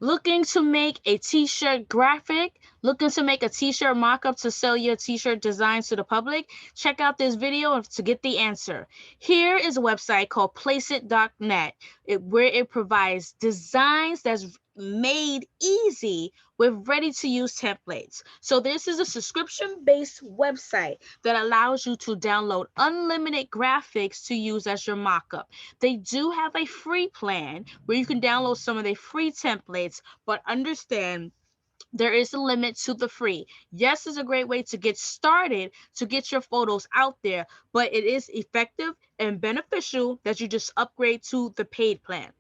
Looking to make a t-shirt graphic? Looking to make a t-shirt mock-up to sell your t-shirt designs to the public? Check out this video to get the answer. Here is a website called Placeit.net where it provides designs that's made easy with ready-to-use templates. So this is a subscription-based website that allows you to download unlimited graphics to use as your mock-up. They do have a free plan where you can download some of their free templates, but understand there is a limit to the free. Yes, it's a great way to get started, to get your photos out there, but it is effective and beneficial that you just upgrade to the paid plan.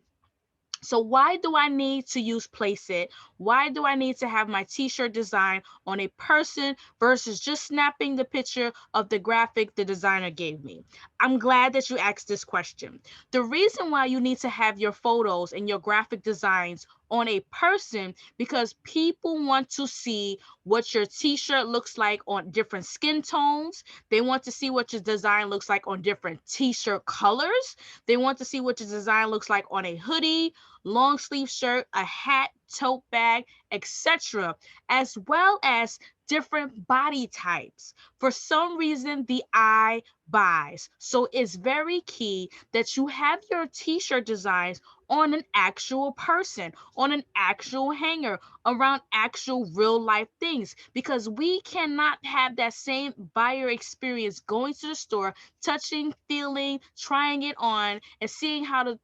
So why do I need to use Placeit? Why do I need to have my t-shirt design on a person versus just snapping the picture of the graphic the designer gave me? I'm glad that you asked this question. The reason why you need to have your photos and your graphic designs on a person because people want to see what your t-shirt looks like on different skin tones. They want to see what your design looks like on different t-shirt colors. They want to see what your design looks like on a hoodie, long sleeve shirt, a hat, tote bag, etc., as well as different body types. For some reason, the eye buys. So it's very key that you have your t-shirt designs on an actual person, on an actual hanger, around actual real life things, because we cannot have that same buyer experience going to the store, touching, feeling, trying it on, and seeing how the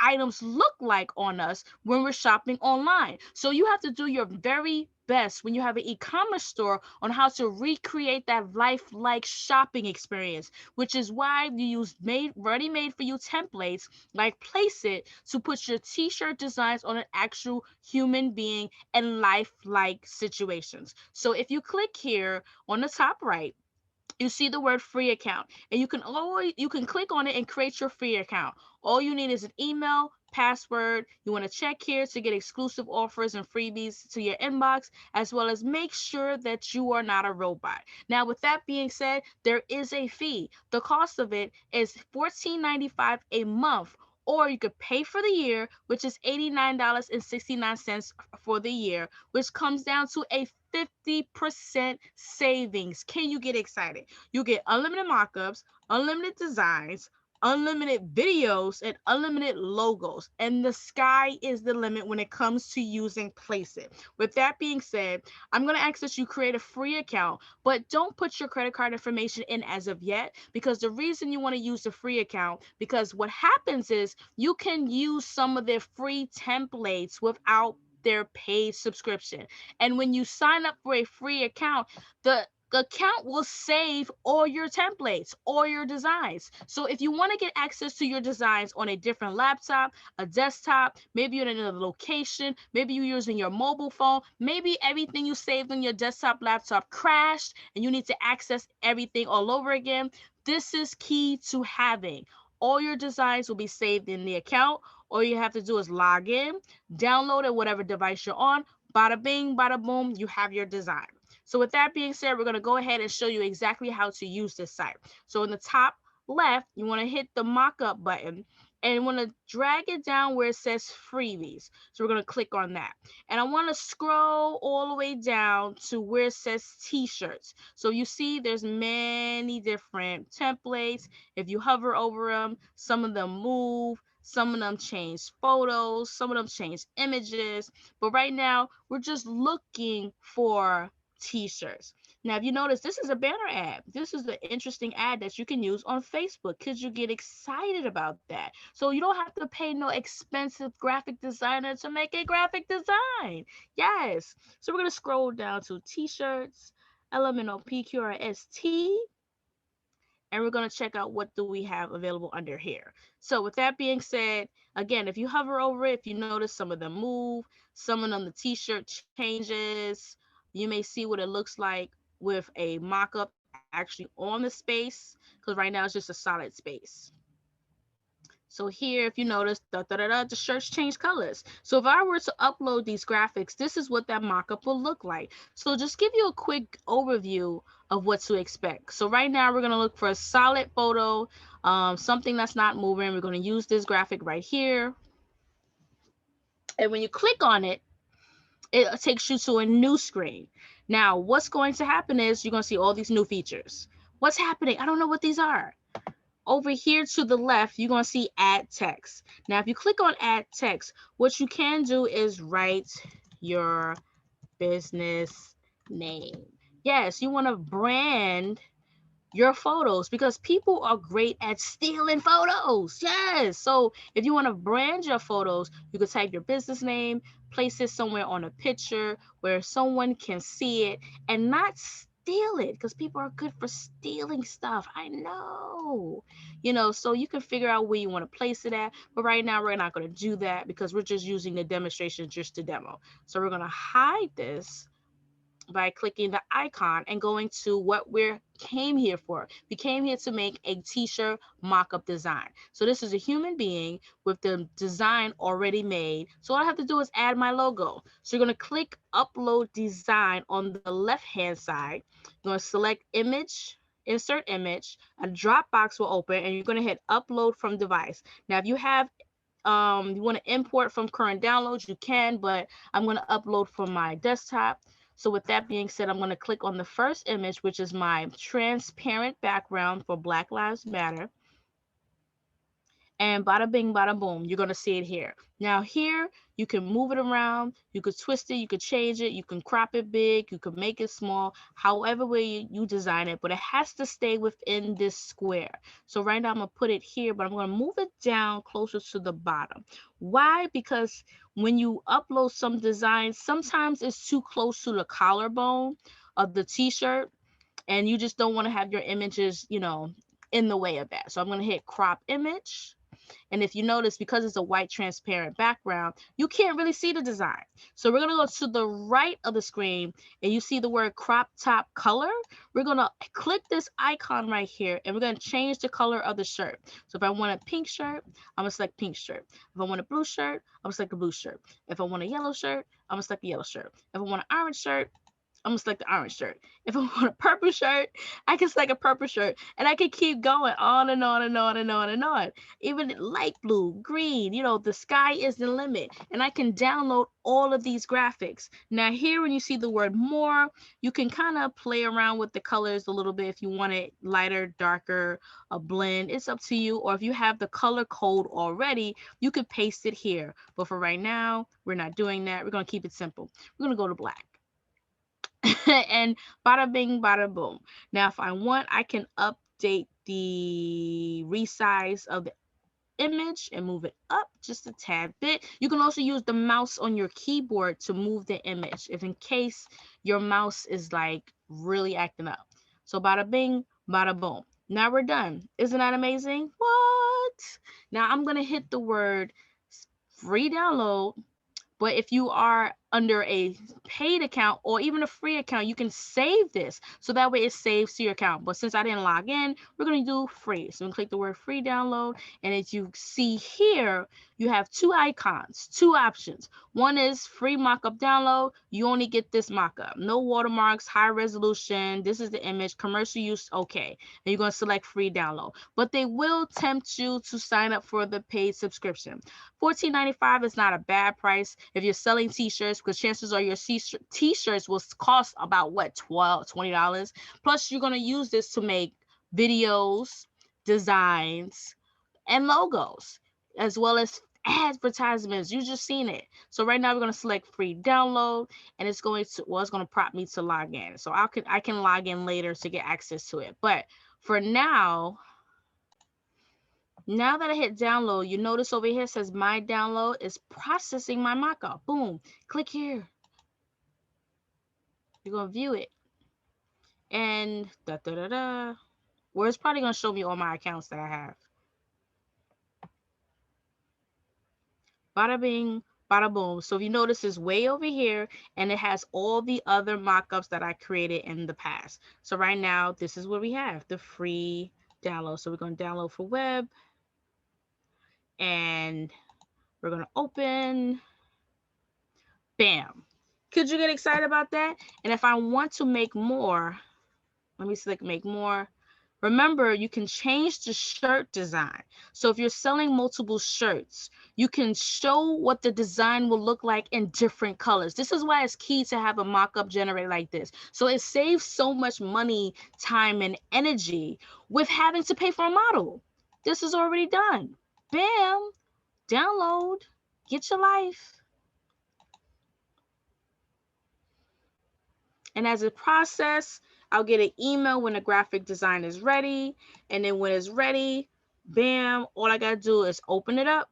items look like on us when we're shopping online. So you have to do your very best when you have an e-commerce store on how to recreate that life-like shopping experience, which is why you use ready-made for you templates like Placeit to put your t-shirt designs on an actual human being and life-like situations. So if you click here on the top right, you see the word free account, and you can click on it and create your free account. All you need is an email, password. You want to check here to get exclusive offers and freebies to your inbox, as well as make sure that you are not a robot. Now, with that being said, there is a fee. The cost of it is $14.95 a month, or you could pay for the year, which is $89.69 for the year, which comes down to a 50% savings. Can you get excited? You get unlimited mockups, unlimited designs, unlimited videos, and unlimited logos. And the sky is the limit when it comes to using Placeit. With that being said, I'm going to ask that you create a free account, but don't put your credit card information in as of yet, because the reason you want to use the free account, because what happens is you can use some of their free templates without their paid subscription. And when you sign up for a free account, the account will save all your templates, all your designs. So if you want to get access to your designs on a different laptop, a desktop, maybe you're in another location, maybe you're using your mobile phone, maybe everything you saved on your desktop laptop crashed and you need to access everything all over again, this is key to having. All your designs will be saved in the account. All you have to do is log in, download it, whatever device you're on, bada bing, bada boom, you have your design. So with that being said, we're going to go ahead and show you exactly how to use this site. So in the top left, you want to hit the mockup button and you want to drag it down where it says freebies. So we're going to click on that. And I want to scroll all the way down to where it says t-shirts. So you see there's many different templates. If you hover over them, some of them move. Some of them change photos, some of them change images, but right now we're just looking for t-shirts. Now, if you notice, this is a banner ad. This is an interesting ad that you can use on Facebook. Kids, you get excited about that. So you don't have to pay no expensive graphic designer to make a graphic design. Yes. So we're going to scroll down to t-shirts, LMNOPQRST, and we're going to check out what do we have available under here. So with that being said, again, if you hover over it, if you notice some of them move, some of them the t-shirt changes, you may see what it looks like with a mock-up actually on the space, because right now it's just a solid space. So here, if you notice, the shirts change colors. So if I were to upload these graphics, this is what that mock-up will look like. So just give you a quick overview of what to expect. So right now, we're going to look for a solid photo, something that's not moving. We're going to use this graphic right here. And when you click on it, it takes you to a new screen. Now, what's going to happen is you're going to see all these new features. What's happening? I don't know what these are. Over here to the left, you're going to see add text. Now, if you click on add text, what you can do is write your business name. Yes, you want to brand your photos because people are great at stealing photos. Yes. So if you want to brand your photos, you could type your business name, place it somewhere on a picture where someone can see it and not steal it, because people are good for stealing stuff. I know. So you can figure out where you want to place it at. But right now we're not going to do that because we're just using the demonstration just to demo. So we're going to hide this by clicking the icon and going to what we came here for. We came here to make a t-shirt mock-up design. So this is a human being with the design already made. So all I have to do is add my logo. So you're going to click upload design on the left hand side. You're going to select image, insert image. A drop box will open and you're going to hit upload from device. Now if you have you want to import from current downloads, you can, but I'm going to upload from my desktop. So with that being said, I'm going to click on the first image, which is my transparent background for Black Lives Matter. And bada bing, bada boom, you're going to see it here. Now here, you can move it around, you could twist it, you could change it, you can crop it big, you can make it small, however way you design it, but it has to stay within this square. So right now I'm going to put it here, but I'm going to move it down closer to the bottom. Why? Because when you upload some designs, sometimes it's too close to the collarbone of the t-shirt, and you just don't want to have your images, in the way of that. So I'm going to hit crop image. And if you notice, because it's a white transparent background, you can't really see the design. So we're going to go to the right of the screen and you see the word crop top color. We're going to click this icon right here and we're going to change the color of the shirt. So if I want a pink shirt, I'm going to select pink shirt. If I want a blue shirt, I'm going to select a blue shirt. If I want a yellow shirt, I'm going to select the yellow shirt. If I want an orange shirt, I'm gonna select the orange shirt. If I want a purple shirt, I can select a purple shirt. And I can keep going on and on and on and on and on. Even light blue, green, the sky is the limit. And I can download all of these graphics. Now here, when you see the word more, you can kind of play around with the colors a little bit if you want it lighter, darker, a blend. It's up to you. Or if you have the color code already, you could paste it here. But for right now, we're not doing that. We're gonna keep it simple. We're gonna go to black. And bada bing, bada boom. Now, if I want, I can update the resize of the image and move it up just a tad bit. You can also use the mouse on your keyboard to move the image if in case your mouse is like really acting up. So bada bing, bada boom. Now we're done. Isn't that amazing? What? Now I'm going to hit the word free download. But if you are under a paid account or even a free account, you can save this. So that way it saves to your account. But since I didn't log in, we're going to do free. So I'm going to click the word free download. And as you see here, you have two icons, two options. One is free mockup download. You only get this mockup. No watermarks, high resolution. This is the image, commercial use, okay. And you're going to select free download. But they will tempt you to sign up for the paid subscription. $14.95 is not a bad price if you're selling t-shirts, because chances are your t-shirts will cost about what, $20. Plus you're going to use this to make videos, designs, and logos, as well as advertisements. You just seen it. So right now we're going to select free download, and it's going to prompt me to log in. So I can log in later to get access to it. But for now that I hit download, you notice over here it says my download is processing my mockup. Boom. Click here. You're going to view it. And where it's probably going to show me all my accounts that I have. Bada bing, bada boom. So if you notice, it's way over here and it has all the other mockups that I created in the past. So right now, this is what we have, the free download. So we're going to download for web. And we're going to open. Bam. Could you get excited about that? And if I want to make more, let me select make more. Remember, you can change the shirt design. So if you're selling multiple shirts, you can show what the design will look like in different colors. This is why it's key to have a mock-up generator like this. So it saves so much money, time, and energy with having to pay for a model. This is already done. Bam, download, get your life. And as a process, I'll get an email when the graphic design is ready. And then when it's ready, bam, all I got to do is open it up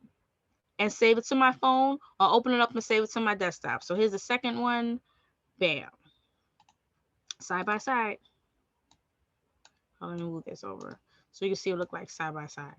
and save it to my phone, or open it up and save it to my desktop. So here's the second one. Bam. Side by side. Let me move this over so you can see what it look like side by side.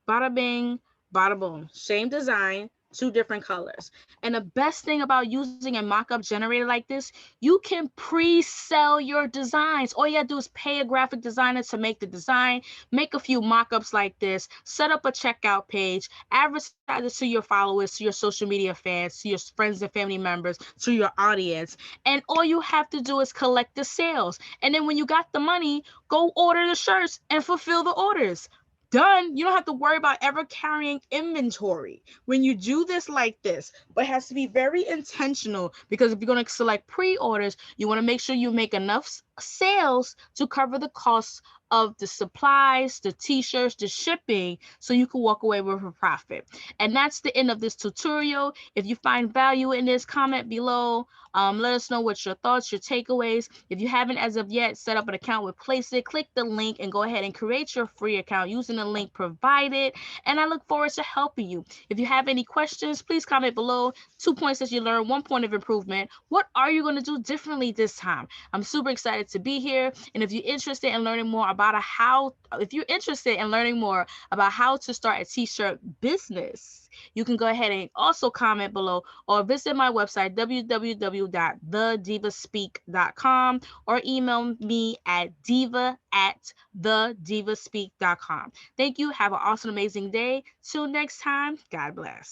Bada bing, bada boom. Same design, 2 different colors. And the best thing about using a mock-up generator like this, you can pre-sell your designs. All you gotta do is pay a graphic designer to make the design, make a few mock-ups like this, set up a checkout page, advertise it to your followers, to your social media fans, to your friends and family members, to your audience. And all you have to do is collect the sales. And then when you got the money, go order the shirts and fulfill the orders. Done. You don't have to worry about ever carrying inventory when you do this like this, but it has to be very intentional, because if you're going to select pre-orders, you want to make sure you make enough sales to cover the costs of the supplies, the t-shirts, the shipping, so you can walk away with a profit. And that's the end of this tutorial. If you find value in this, comment below. Let us know what your thoughts, your takeaways. If you haven't as of yet set up an account with Placeit, click the link and go ahead and create your free account using the link provided. And I look forward to helping you. If you have any questions, please comment below. 2 points that you learned, 1 point of improvement. What are you going to do differently this time? I'm super excited to be here. And if you're interested in learning more about how to start a t-shirt business, you can go ahead and also comment below, or visit my website, www.thedivaspeak.com, or email me at diva@thedivaspeak.com. Thank you. Have an awesome, amazing day. Till next time, God bless.